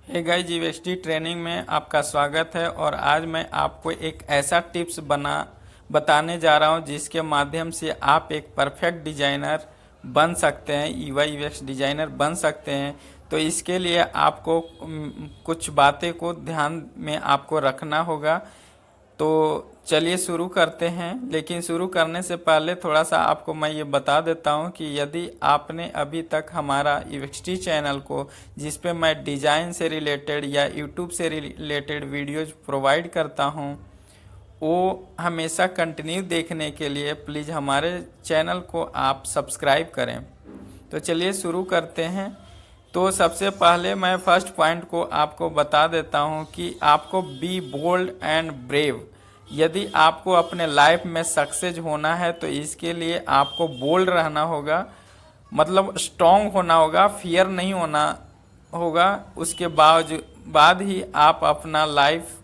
Hey guys, GST training में आपका स्वागत है। और आज मैं आपको एक ऐसा टिप्स बताने जा रहा हूं जिसके माध्यम से आप एक परफेक्ट डिजाइनर बन सकते हैं, यूआई यूएक्स डिजाइनर बन सकते हैं। तो इसके लिए आपको कुछ बातें को ध्यान में आपको रखना होगा। तो चलिए शुरू करते हैं। लेकिन शुरू करने से पहले थोड़ा सा आपको मैं ये बता देता हूँ कि यदि आपने अभी तक हमारा यूएक्सटी चैनल को, जिस पे मैं डिज़ाइन से रिलेटेड या यूट्यूब से रिलेटेड वीडियोज प्रोवाइड करता हूँ, वो हमेशा कंटिन्यू देखने के लिए प्लीज़ हमारे चैनल को आप सब्सक्राइब करें। तो चलिए शुरू करते हैं। तो सबसे पहले मैं फर्स्ट पॉइंट को आपको बता देता हूं कि आपको बी बोल्ड एंड ब्रेव। यदि आपको अपने लाइफ में सक्सेस होना है तो इसके लिए आपको बोल्ड रहना होगा, मतलब स्ट्रांग होना होगा, फियर नहीं होना होगा। उसके बाद ही आप अपना लाइफ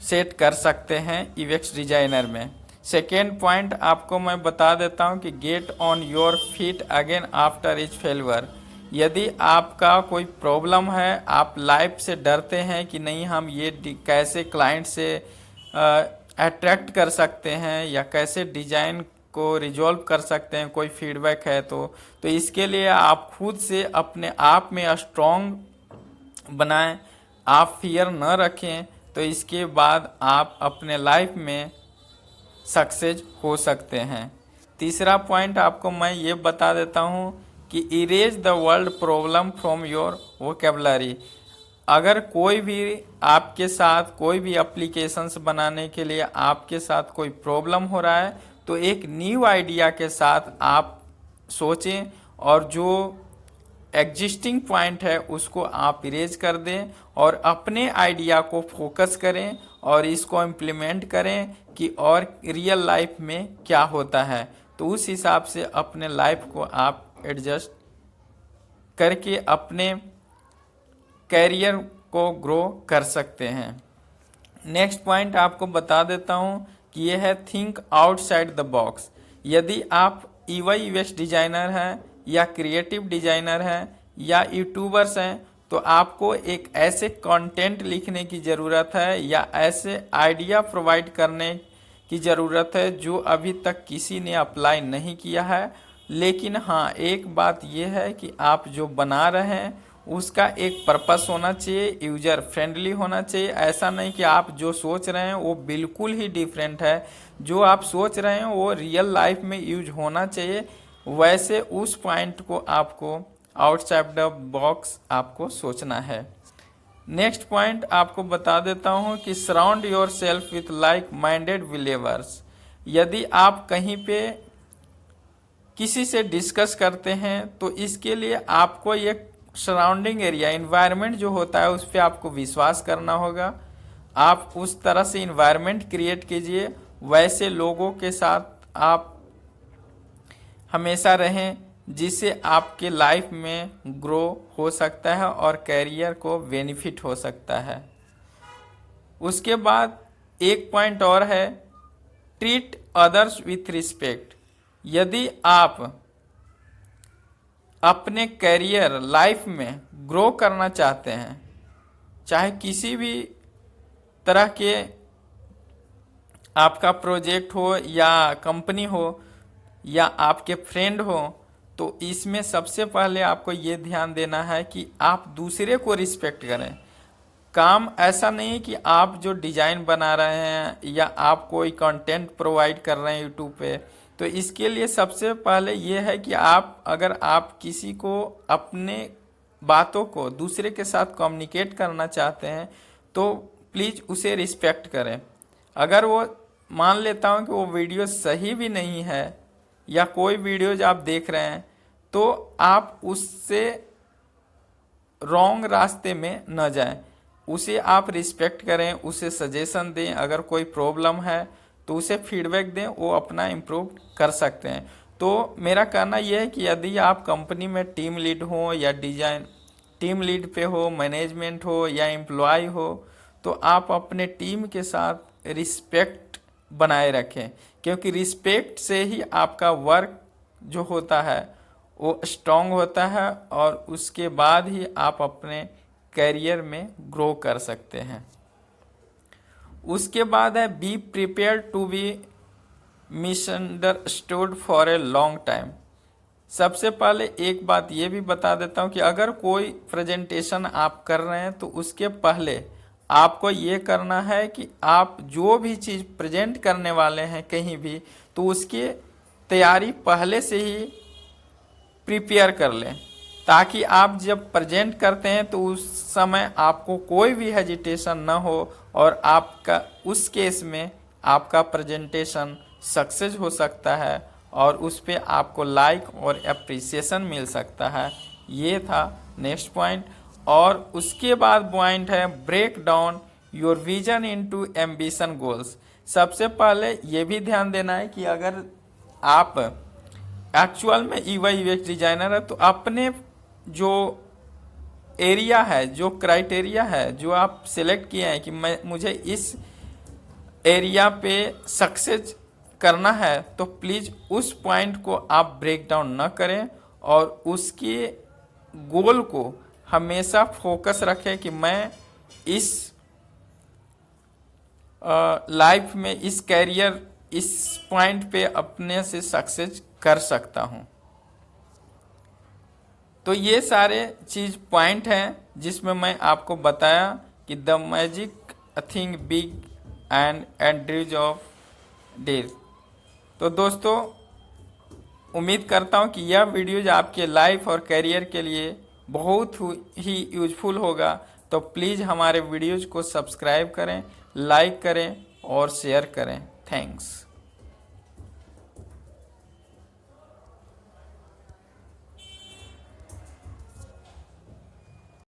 सेट कर सकते हैं यूएक्स डिजाइनर में। सेकेंड पॉइंट आपको मैं बता देता हूं कि get on your feet again after etch failure. यदि आपका कोई प्रॉब्लम है, आप लाइफ से डरते हैं कि नहीं हम ये कैसे क्लाइंट से अट्रैक्ट कर सकते हैं या कैसे डिजाइन को रिजॉल्व कर सकते हैं, कोई फीडबैक है तो इसके लिए आप खुद से अपने आप में स्ट्रॉन्ग बनाएं, आप फियर न रखें। तो इसके बाद आप अपने लाइफ में सक्सेस हो सकते हैं। तीसरा पॉइंट आपको मैं ये बता देता हूँ कि erase the world problem from your vocabulary. अगर कोई भी आपके साथ कोई भी एप्लीकेशंस बनाने के लिए आपके साथ कोई प्रॉब्लम हो रहा है तो एक न्यू आइडिया के साथ आप सोचें और जो एग्जिस्टिंग पॉइंट है उसको आप इरेज कर दें और अपने आइडिया को फोकस करें और इसको इम्प्लीमेंट करें कि और रियल लाइफ में क्या होता है। तो उस हिसाब से अपने लाइफ को आप एडजस्ट करके अपने कैरियर को ग्रो कर सकते हैं। नेक्स्ट पॉइंट आपको बता देता हूँ कि यह है थिंक आउटसाइड द बॉक्स। यदि आप यूआई यूएक्स डिजाइनर हैं या क्रिएटिव डिजाइनर हैं या यूट्यूबर्स हैं तो आपको एक ऐसे कंटेंट लिखने की ज़रूरत है या ऐसे आइडिया प्रोवाइड करने की ज़रूरत है जो अभी तक किसी ने अप्लाई नहीं किया है। लेकिन हाँ, एक बात यह है कि आप जो बना रहे हैं उसका एक पर्पस होना चाहिए, यूजर फ्रेंडली होना चाहिए। ऐसा नहीं कि आप जो सोच रहे हैं वो बिल्कुल ही डिफरेंट है, जो आप सोच रहे हैं वो रियल लाइफ में यूज होना चाहिए। वैसे उस पॉइंट को आपको आउटसाइड द बॉक्स आपको सोचना है। नेक्स्ट पॉइंट आपको बता देता हूँ कि surround your self with like minded believers. यदि आप कहीं पे किसी से डिस्कस करते हैं तो इसके लिए आपको एक सराउंडिंग एरिया, इन्वायरमेंट जो होता है उस पर आपको विश्वास करना होगा। आप उस तरह से इन्वायरमेंट क्रिएट कीजिए, वैसे लोगों के साथ आप हमेशा रहें जिससे आपके लाइफ में ग्रो हो सकता है और कैरियर को बेनिफिट हो सकता है। उसके बाद एक पॉइंट और है, ट्रीट अदर्स विथ रिस्पेक्ट। यदि आप अपने कैरियर लाइफ में ग्रो करना चाहते हैं, चाहे किसी भी तरह के आपका प्रोजेक्ट हो या कंपनी हो या आपके फ्रेंड हो, तो इसमें सबसे पहले आपको ये ध्यान देना है कि आप दूसरे को रिस्पेक्ट करें। काम ऐसा नहीं कि आप जो डिज़ाइन बना रहे हैं या आप कोई कंटेंट प्रोवाइड कर रहे हैं यूट्यूब पे, तो इसके लिए सबसे पहले ये है कि अगर आप किसी को अपने बातों को दूसरे के साथ कम्युनिकेट करना चाहते हैं तो प्लीज़ उसे रिस्पेक्ट करें। अगर वो मान लेता हूँ कि वो वीडियो सही भी नहीं है या कोई वीडियोज आप देख रहे हैं तो आप उससे रॉन्ग रास्ते में न जाएं, उसे आप रिस्पेक्ट करें, उसे सजेशन दें। अगर कोई प्रॉब्लम है तो उसे फीडबैक दें, वो अपना इम्प्रूव कर सकते हैं। तो मेरा कहना यह है कि यदि आप कंपनी में टीम लीड हो या डिजाइन टीम लीड पे हो, मैनेजमेंट हो या एम्प्लॉय हो, तो आप अपने टीम के साथ रिस्पेक्ट बनाए रखें, क्योंकि रिस्पेक्ट से ही आपका वर्क जो होता है वो स्ट्रांग होता है और उसके बाद ही आप अपने करियर में ग्रो कर सकते हैं। उसके बाद है be prepare to be misunderstood for a long time. सबसे पहले एक बात ये भी बता देता हूँ कि अगर कोई प्रेजेंटेशन आप कर रहे हैं तो उसके पहले आपको ये करना है कि आप जो भी चीज़ प्रेजेंट करने वाले हैं कहीं भी, तो उसकी तैयारी पहले से ही प्रिपेयर कर लें, ताकि आप जब प्रेजेंट करते हैं तो उस समय आपको कोई भी हेजिटेशन ना हो और आपका उस केस में आपका प्रेजेंटेशन सक्सेस हो सकता है और उस पर आपको लाइक और अप्रिसिएशन मिल सकता है। ये था नेक्स्ट पॉइंट। और उसके बाद पॉइंट है break down your vision into ambition goals. सबसे पहले ये भी ध्यान देना है कि अगर आप एक्चुअल में यूआई यूएक्स डिजाइनर है तो अपने जो एरिया है, जो क्राइटेरिया है, जो आप सिलेक्ट किए हैं कि मुझे इस एरिया पे सक्सेस करना है, तो प्लीज़ उस पॉइंट को आप ब्रेक डाउन न करें और उसके गोल को हमेशा फोकस रखें कि मैं इस लाइफ में, इस कैरियर, इस पॉइंट पे अपने से सक्सेस कर सकता हूँ। तो ये सारे चीज़ पॉइंट हैं जिसमें मैं आपको बताया कि the magic thing big and ड्रीज of days. तो दोस्तों, उम्मीद करता हूँ कि यह वीडियोज आपके लाइफ और करियर के लिए बहुत ही यूजफुल होगा। तो प्लीज़ हमारे वीडियोज को सब्सक्राइब करें, लाइक करें और शेयर करें। थैंक्स।